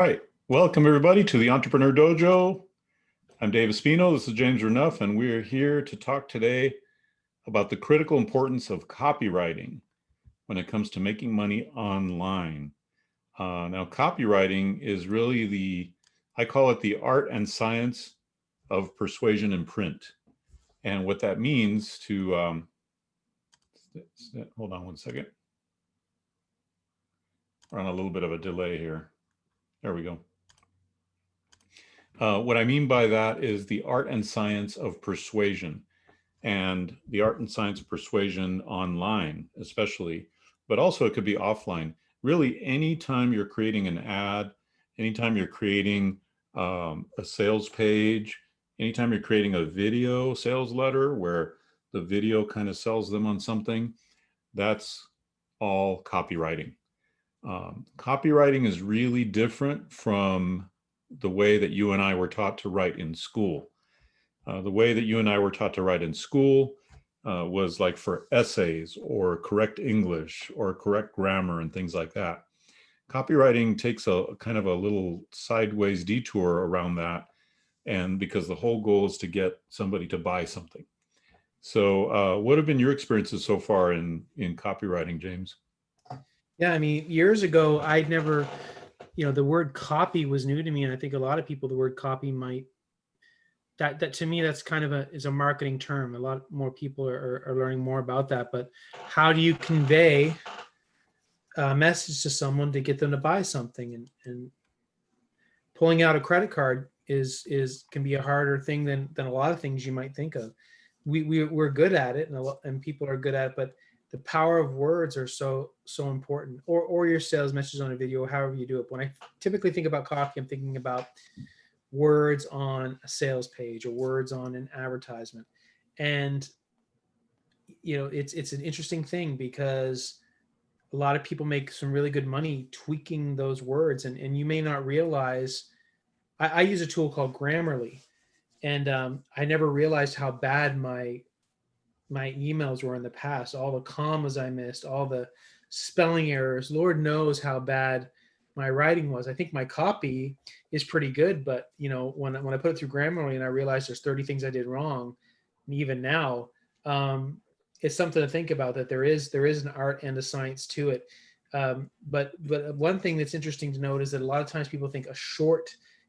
All right, welcome everybody to the Entrepreneur Dojo. I'm Dave Espino, this is James Renuff, and we're here to talk today about the critical importance of copywriting when it comes to making money online. Now, copywriting is really I call it the art and science of persuasion in print. And what that means to, hold on one second. We're on a little bit of a delay here. There we go. What I mean by that is the art and science of persuasion, and the art and science of persuasion online, especially, but also it could be offline. Really, anytime you're creating an ad, anytime you're creating a sales page, anytime you're creating a video sales letter where the video kind of sells them on something, that's all copywriting. Copywriting is really different from the way that you and I were taught to write in school. The way that you and I were taught to write in school was like for essays or correct English or correct grammar and things like that. Copywriting takes a kind of a little sideways detour around that, and because the whole goal is to get somebody to buy something. So what have been your experiences so far in copywriting, James? Yeah, I mean, years ago, I'd never, the word copy was new to me. And I think a lot of people, the word copy that to me, that's kind of is a marketing term. A lot more people are learning more about that. But how do you convey a message to someone to get them to buy something? And pulling out a credit card can be a harder thing than a lot of things you might think of. We're good at it, and people are good at it, but the power of words are so important, or your sales message on a video, however you do it. When I typically think about copy, I'm thinking about words on a sales page or words on an advertisement. And, it's an interesting thing because a lot of people make some really good money tweaking those words. And you may not realize, I use a tool called Grammarly, and I never realized how bad my emails were in the past, all the commas I missed, all the spelling errors. Lord knows how bad my writing was. I think my copy is pretty good, but when I put it through Grammarly and I realized there's 30 things I did wrong, and even now, it's something to think about, that there is an art and a science to it. But one thing that's interesting to note is that a lot of times people think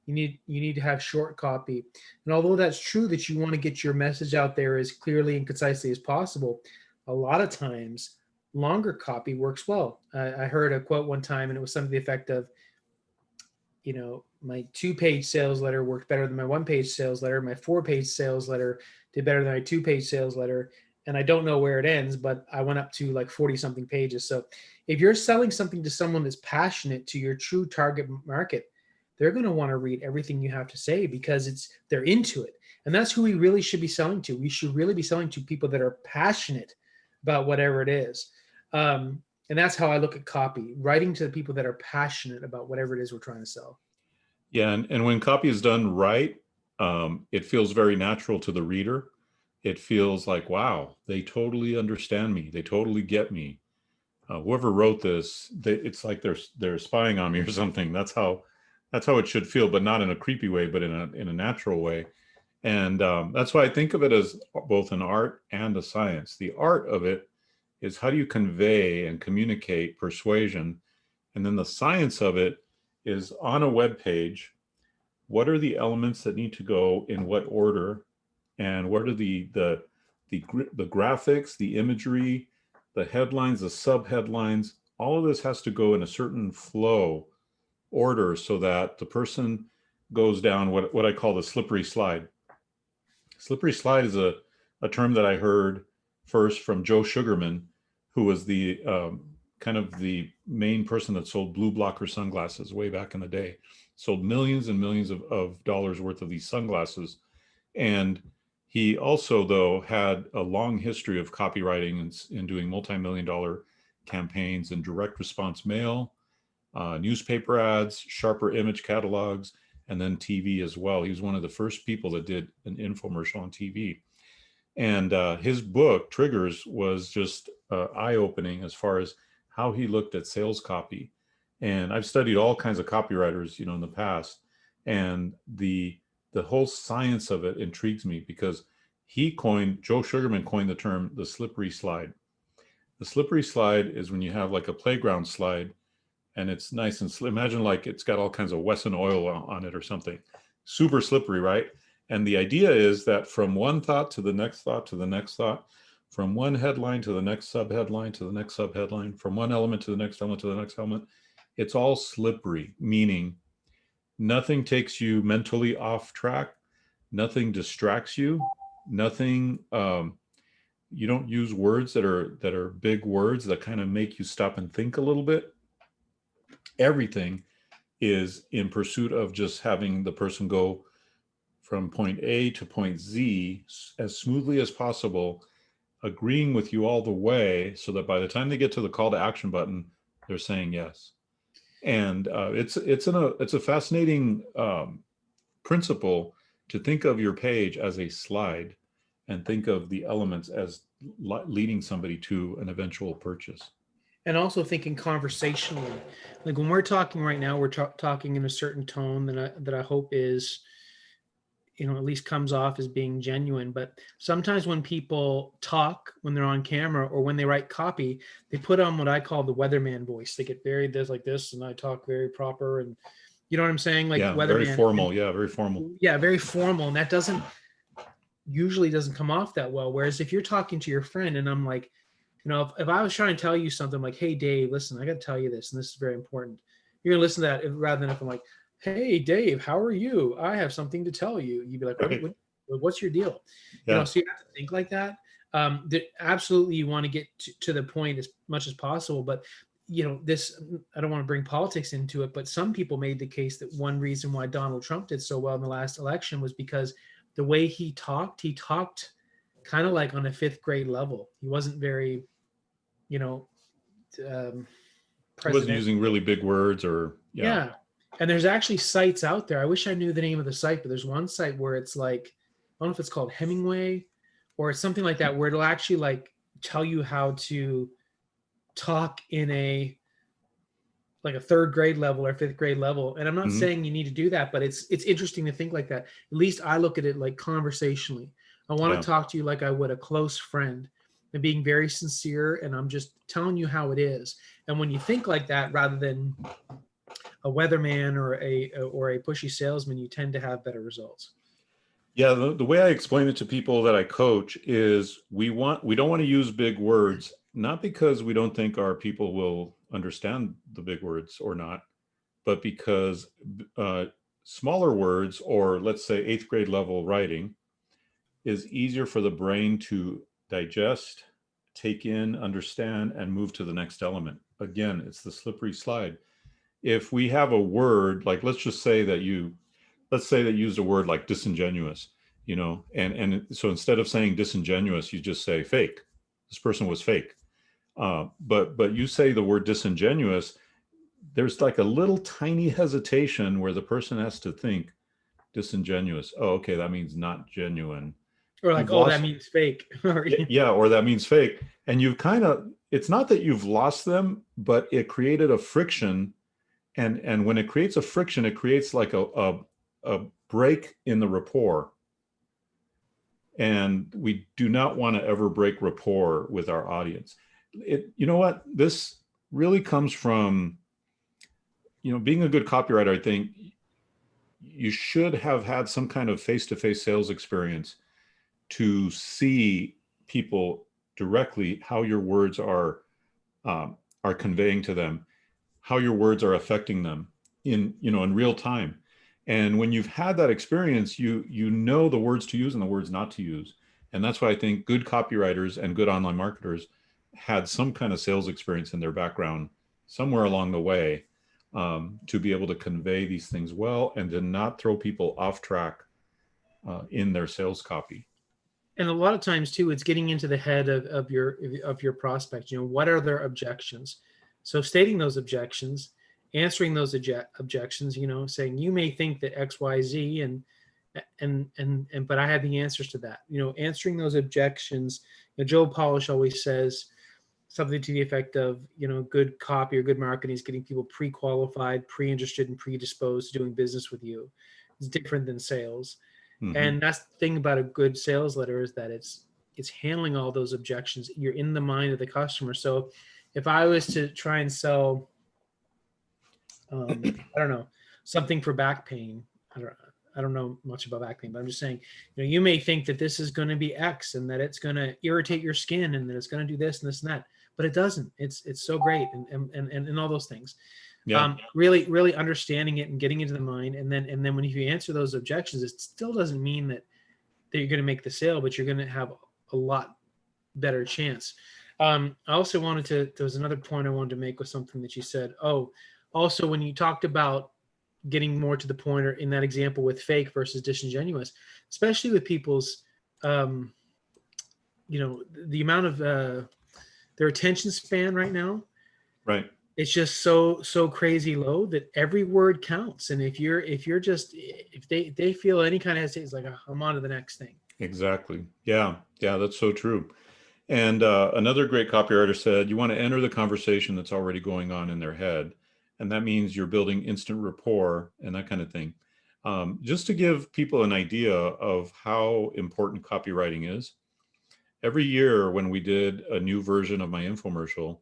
you need to have short copy. And although that's true that you want to get your message out there as clearly and concisely as possible, a lot of times longer copy works well. I heard a quote one time, and it was something to the effect of, my 2-page sales letter worked better than my 1-page sales letter. My 4-page sales letter did better than my 2-page sales letter. And I don't know where it ends, but I went up to like 40 something pages. So if you're selling something to someone that's passionate, to your true target market, they're going to want to read everything you have to say because they're into it. And that's who we really should be selling to. We should really be selling to people that are passionate about whatever it is. And that's how I look at copy, writing to the people that are passionate about whatever it is we're trying to sell. Yeah, and when copy is done right, it feels very natural to the reader. It feels like, wow, they totally understand me. They totally get me. Whoever wrote this, it's like they're spying on me or something. That's how it should feel, but not in a creepy way, but in a natural way. And that's why I think of it as both an art and a science. The art of it is how do you convey and communicate persuasion, and then the science of it is on a web page. What are the elements that need to go in what order, and what are the graphics, the imagery, the headlines, the subheadlines? All of this has to go in a certain flow order so that the person goes down what I call the slippery slide. Slippery slide is a term that I heard first from Joe Sugarman, who was the kind of the main person that sold blue blocker sunglasses way back in the day. Sold millions and millions of dollars worth of these sunglasses. And he also, though, had a long history of copywriting and doing multi-million-dollar campaigns and direct response mail, newspaper ads, sharper image catalogs, and then TV as well. He was one of the first people that did an infomercial on TV. And his book, Triggers, was just eye-opening as far as how he looked at sales copy And I've studied all kinds of copywriters, in the past, and the whole science of it intrigues me because Joe Sugarman coined the term the slippery slide. The slippery slide is when you have like a playground slide and it's nice and imagine like it's got all kinds of Wesson oil on it or something, super slippery, right? And the idea is that from one thought to the next thought to the next thought, from one headline to the next subheadline to the next subheadline, from one element to the next element to the next element, it's all slippery, meaning nothing takes you mentally off track, nothing distracts you, nothing. You don't use words that are big words that kind of make you stop and think a little bit. Everything is in pursuit of just having the person go from point A to point Z as smoothly as possible, agreeing with you all the way so that by the time they get to the call to action button, they're saying yes. And it's a fascinating principle to think of your page as a slide and think of the elements as leading somebody to an eventual purchase. And also thinking conversationally, like when we're talking right now, we're talking in a certain tone that I hope is, at least comes off as being genuine. But sometimes when people talk, when they're on camera or when they write copy, they put on what I call the Weatherman voice. They get very, there's like this, and I talk very proper, and you know what I'm saying? Like yeah, Weatherman. Very formal. Yeah, very formal. Yeah, very formal. And that usually doesn't come off that well. Whereas if you're talking to your friend and I'm like, if I was trying to tell you something like, hey, Dave, listen, I got to tell you this, and this is very important. You're going to listen to that rather than if I'm like, hey, Dave, how are you? I have something to tell you. You'd be like, what's your deal? Yeah. So you have to think like that. Absolutely, you want to get to the point as much as possible. But, this, I don't want to bring politics into it, but some people made the case that one reason why Donald Trump did so well in the last election was because the way he talked kind of like on a fifth grade level. He wasn't very, He wasn't using really big words or yeah. And there's actually sites out there. I wish I knew the name of the site, but there's one site where it's like, I don't know if it's called Hemingway or it's something like that, where it'll actually like tell you how to talk in a third grade level or fifth grade level. And I'm not saying you need to do that, but it's interesting to think like that. At least I look at it like conversationally. I want to talk to you like I would a close friend and being very sincere. And I'm just telling you how it is. And when you think like that, rather than a weatherman or a pushy salesman, you tend to have better results. Yeah, the way I explain it to people that I coach is we don't want to use big words, not because we don't think our people will understand the big words or not, but because smaller words, or let's say 8th grade level writing, is easier for the brain to digest, take in, understand, and move to the next element. Again, it's the slippery slide. If we have a word, like let's say that you used a word like disingenuous, and so instead of saying disingenuous, you just say fake. This person was fake. But you say the word disingenuous, there's like a little tiny hesitation where the person has to think disingenuous. Oh, okay, that means not genuine. Or like, that means fake. Yeah, or that means fake. And you've it's not that you've lost them, but it created a friction. And when it creates a friction, it creates like a break in the rapport. And we do not want to ever break rapport with our audience. You know what? This really comes from, being a good copywriter. I think you should have had some kind of face-to-face sales experience to see people directly, how your words are conveying to them, how your words are affecting them in real time. And when you've had that experience, you know the words to use and the words not to use. And that's why I think good copywriters and good online marketers had some kind of sales experience in their background somewhere along the way, to be able to convey these things well and to not throw people off track in their sales copy. And a lot of times too, it's getting into the head of your prospect. What are their objections? So stating those objections, answering those objections, saying you may think that X, Y, Z, and but I have the answers to that. Answering those objections. Joe Polish always says, something to the effect of, good copy or good marketing is getting people pre-qualified, pre-interested, and predisposed to doing business with you. It's different than sales. Hmm. And that's the thing about a good sales letter, is that it's handling all those objections. You're in the mind of the customer. So if I was to try and sell, I don't know, something for back pain, I don't know much about back pain, but I'm just saying, you may think that this is going to be X and that it's going to irritate your skin and that it's going to do this and this and that, but it doesn't. It's so great, and all those things. Yeah. Really, really understanding it and getting into the mind, and then when you answer those objections, it still doesn't mean that you're going to make the sale, but you're going to have a lot better chance. I also there was another point I wanted to make with something that you said. Oh, also when you talked about getting more to the point, or in that example with fake versus disingenuous, especially with people's, the amount of their attention span right now, Right. it's just so crazy low that every word counts. And if they feel any kind of hesitation, it's like, oh, I'm on to the next thing. Exactly. Yeah. Yeah. That's so true. And another great copywriter said, you want to enter the conversation that's already going on in their head. And that means you're building instant rapport and that kind of thing. Just to give people an idea of how important copywriting is, every year when we did a new version of my infomercial,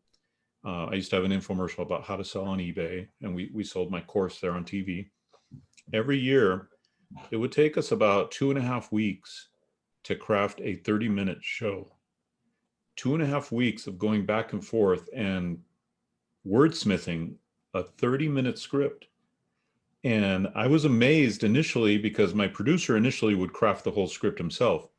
I used to have an infomercial about how to sell on eBay, and we sold my course there on TV. Every year, it would take us about 2.5 weeks to craft a 30-minute show. 2.5 weeks of going back and forth and wordsmithing a 30-minute script. And I was amazed initially because my producer initially would craft the whole script himself.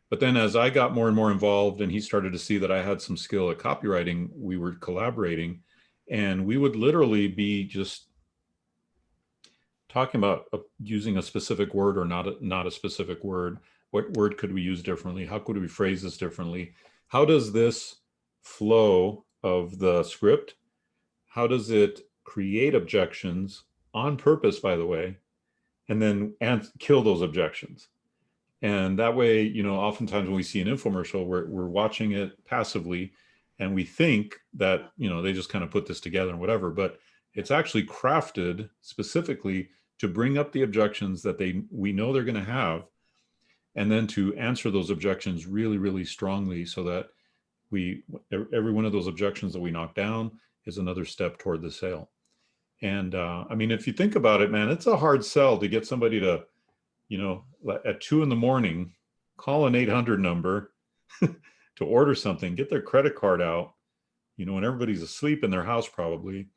But then as I got more and more involved and he started to see that I had some skill at copywriting, we were collaborating, and we would literally be just talking about using a specific word or not a specific word. What word could we use differently? How could we phrase this differently? How does this flow of the script, how does it create objections on purpose, by the way, and then kill those objections? And that way, oftentimes when we see an infomercial, we're watching it passively and we think that, they just kind of put this together and whatever, but it's actually crafted specifically to bring up the objections that we know they're going to have, and then to answer those objections really, really strongly, so that every one of those objections that we knock down is another step toward the sale. And if you think about it, man, it's a hard sell to get somebody to, at 2 a.m, call an 800 number to order something, get their credit card out, when everybody's asleep in their house, probably.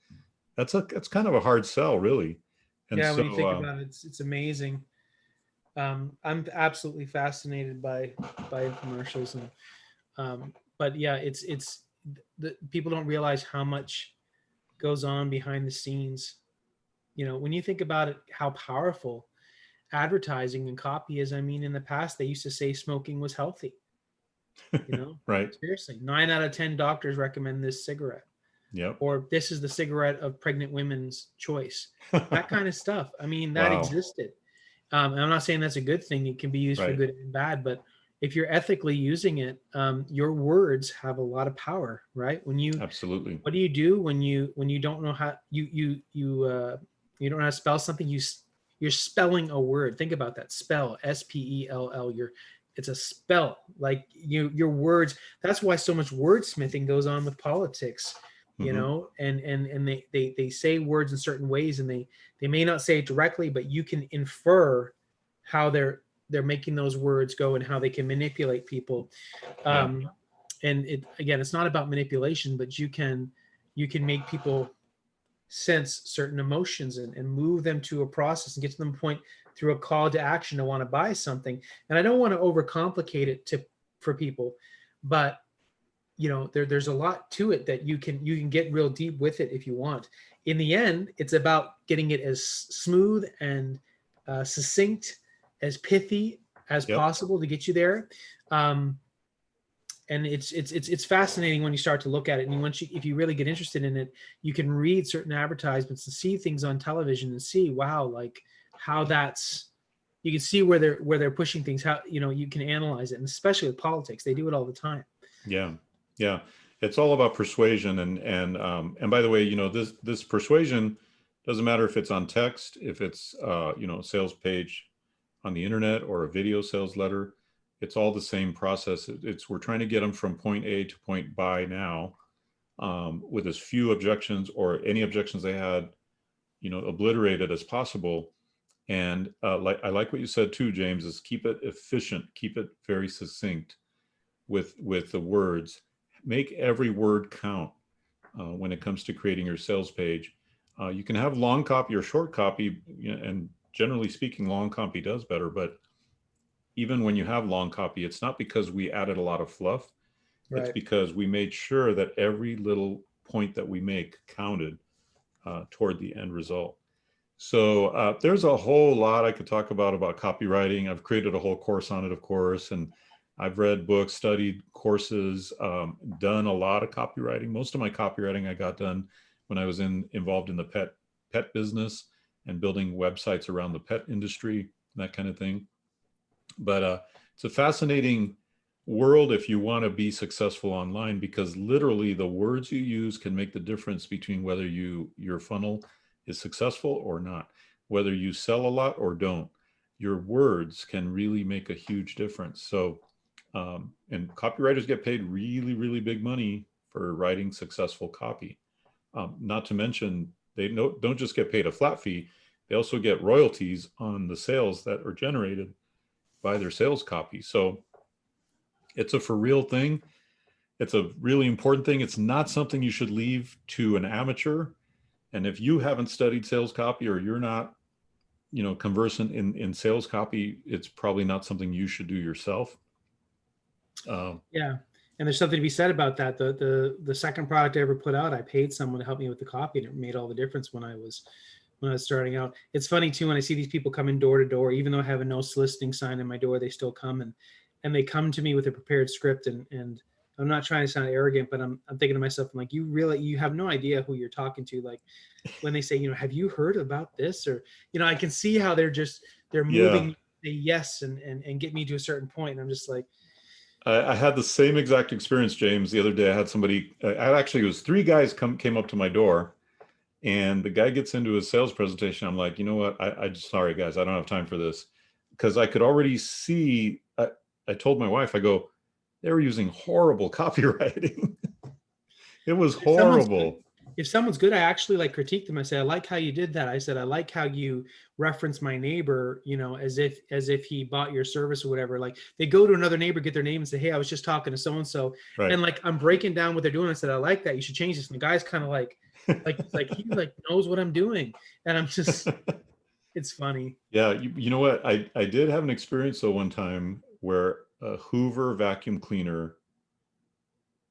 That's kind of a hard sell, really. And yeah, so, when you think about it, it's amazing. I'm absolutely fascinated by infomercials, and but yeah, it's the people don't realize how much goes on behind the scenes. When you think about it, how powerful advertising and copy is. In the past, they used to say smoking was healthy. right. Seriously, 9 out of 10 doctors recommend this cigarette. Yep. Or this is the cigarette of pregnant women's choice. That kind of stuff. That Wow. existed. And I'm not saying that's a good thing. It can be used for Right. good and bad, but if you're ethically using it, your words have a lot of power, right? Absolutely. What do you do when you don't know how you don't know how to spell something? You're spelling a word. Think about that. Spell, S-P-E-L-L. It's a spell. Like your words. That's why so much wordsmithing goes on with politics. And they say words in certain ways, and they may not say it directly, but you can infer how they're making those words go and how they can manipulate people. And it's not about manipulation, but you can make people sense certain emotions and move them to a process and get to them a point through a call to action to want to buy something. And I don't want to overcomplicate it for people, but there's a lot to it that you can get real deep with it if you want. In the end, it's about getting it as smooth and succinct, as pithy as possible to get you there. And it's fascinating when you start to look at it. And if you really get interested in it, you can read certain advertisements and see things on television and see, wow, like how you can see where they're pushing things, how you can analyze it. And especially with politics, they do it all the time. Yeah. Yeah. it's all about persuasion. And by the way, this persuasion doesn't matter if it's on text, if it's a sales page on the internet or a video sales letter. It's all the same process. We're trying to get them from point A to point B now, with as few objections or any objections they had, obliterated as possible. And I like what you said too, James, is keep it efficient, keep it very succinct with the words. Make every word count when it comes to creating your sales page. You can have long copy or short copy, and generally speaking, long copy does better. But even when you have long copy, it's not because we added a lot of fluff. It's Right. because we made sure that every little point that we make counted toward the end result. So there's a whole lot I could talk about copywriting. I've created a whole course on it, of course, and I've read books, studied courses, done a lot of copywriting. Most of my copywriting I got done when I was involved in the pet business and building websites around the pet industry, that kind of thing. But it's a fascinating world if you want to be successful online, because literally the words you use can make the difference between whether your funnel is successful or not, whether you sell a lot or don't. Your words can really make a huge difference. So, and copywriters get paid really, really big money for writing successful copy. Not to mention, they don't just get paid a flat fee, they also get royalties on the sales that are generated by their sales copy. So it's a for real thing. It's a really important thing. It's not something you should leave to an amateur. And if you haven't studied sales copy, or you're not, conversant in sales copy, it's probably not something you should do yourself. Yeah. And there's something to be said about that. The second product I ever put out, I paid someone to help me with the copy, and it made all the difference when I was starting out. It's funny too, when I see these people come in door to door, even though I have a no soliciting sign in my door, they still come and they come to me with a prepared script. And I'm not trying to sound arrogant, but I'm thinking to myself, I'm like, you have no idea who you're talking to. Like when they say, have you heard about this? Or, I can see how they're moving a yes and get me to a certain point. And I'm just like, I had the same exact experience, James. The other day I had somebody, it was 3 guys came up to my door, and the guy gets into his sales presentation. I'm like, you know what? I just, sorry guys, I don't have time for this. Because I could already see, I told my wife, I go, they were using horrible copywriting. It was horrible. If someone's good, I actually critique them. I say, I like how you did that. I said, I like how you reference my neighbor, as if he bought your service or whatever. Like they go to another neighbor, get their name and say, hey, I was just talking to so-and-so. Right. And I'm breaking down what they're doing. I said, I like that. You should change this. And the guy's kind of he knows what I'm doing. And I'm just, it's funny. Yeah. You know what? I did have an experience though one time where a Hoover vacuum cleaner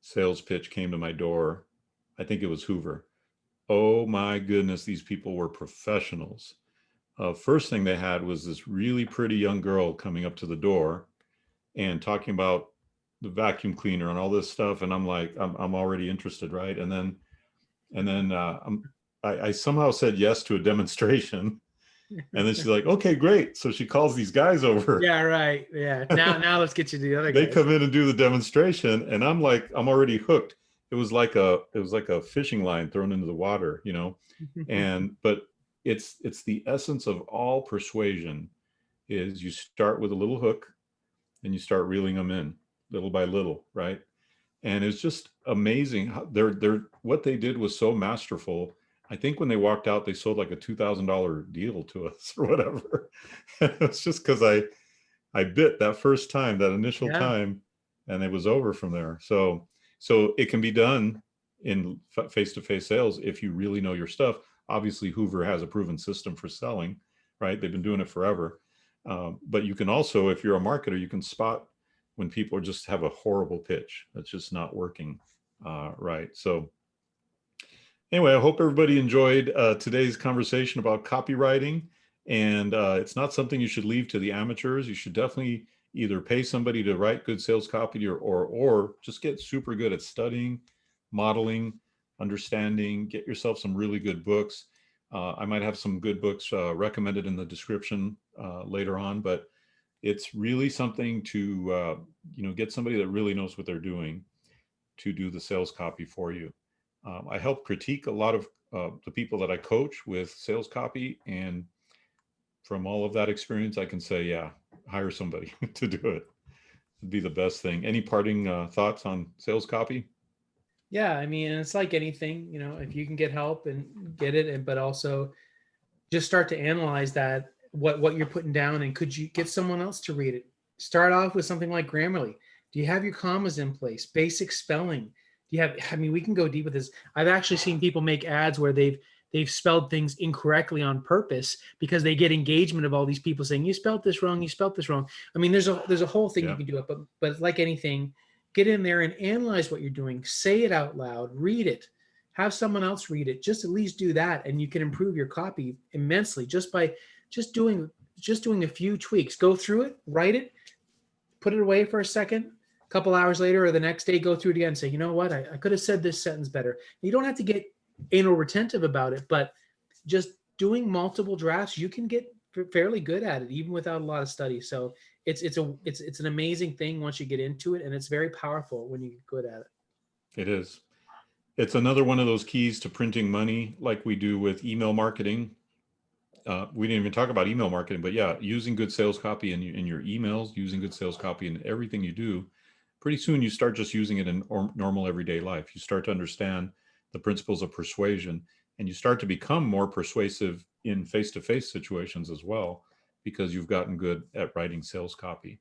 sales pitch came to my door. I think it was Hoover. Oh my goodness, these people were professionals. First thing they had was this really pretty young girl coming up to the door and talking about the vacuum cleaner and all this stuff. And I'm like, I'm already interested, right? And then I somehow said yes to a demonstration. And then she's like, okay, great. So she calls these guys over. Yeah, right. Yeah. Now let's get you to the other guys. They come in and do the demonstration, and I'm already hooked. It was like a fishing line thrown into the water, but it's the essence of all persuasion is you start with a little hook and you start reeling them in little by little, right? And it's just amazing how what they did was so masterful. I think when they walked out, they sold like a $2,000 deal to us or whatever. It's just because I bit that first time, that initial time, and it was over from there. So it can be done in face-to-face sales if you really know your stuff. Obviously, Hoover has a proven system for selling, right? They've been doing it forever. But you can also, if you're a marketer, you can spot when people just have a horrible pitch that's just not working right. So anyway, I hope everybody enjoyed today's conversation about copywriting. And it's not something you should leave to the amateurs. You should definitely either pay somebody to write good sales copy or just get super good at studying, modeling, understanding, get yourself some really good books. I might have some good books recommended in the description later on, but it's really something to get somebody that really knows what they're doing. to do the sales copy for you. I help critique a lot of the people that I coach with sales copy, and from all of that experience, I can say, yeah, hire somebody to do it. It'd be the best thing. Any parting thoughts on sales copy? Yeah, I mean, it's like anything, if you can get help and get it, but also just start to analyze that what you're putting down, and could you get someone else to read it? Start off with something like Grammarly. Do you have your commas in place? Basic spelling. Do you have? I mean, we can go deep with this. I've actually seen people make ads where they've spelled things incorrectly on purpose because they get engagement of all these people saying you spelled this wrong, you spelled this wrong. I mean, there's a whole thing you can do it, but like anything, get in there and analyze what you're doing. Say it out loud. Read it. Have someone else read it. Just at least do that, and you can improve your copy immensely just by doing a few tweaks. Go through it, write it, put it away for a second. A couple hours later or the next day, go through it again and say, you know what, I could have said this sentence better. You don't have to get anal retentive about it, but just doing multiple drafts, you can get fairly good at it, even without a lot of study. So it's an amazing thing once you get into it, and it's very powerful when you get good at it. It is. It's another one of those keys to printing money, like we do with email marketing. We didn't even talk about email marketing, but yeah, using good sales copy in your emails, using good sales copy in everything you do, pretty soon you start just using it in normal everyday life. You start to understand the principles of persuasion, and you start to become more persuasive in face-to-face situations as well, because you've gotten good at writing sales copy.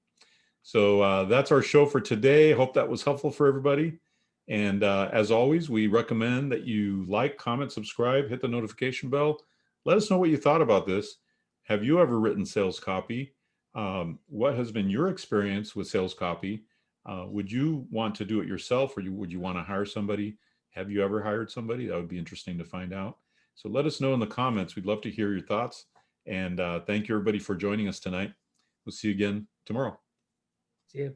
So that's our show for today. Hope that was helpful for everybody. And as always, we recommend that you like, comment, subscribe, hit the notification bell. Let us know what you thought about this. Have you ever written sales copy? What has been your experience with sales copy? Would you want to do it yourself, or would you want to hire somebody? Have you ever hired somebody? That would be interesting to find out. So let us know in the comments. We'd love to hear your thoughts. And thank you, everybody, for joining us tonight. We'll see you again tomorrow. See you.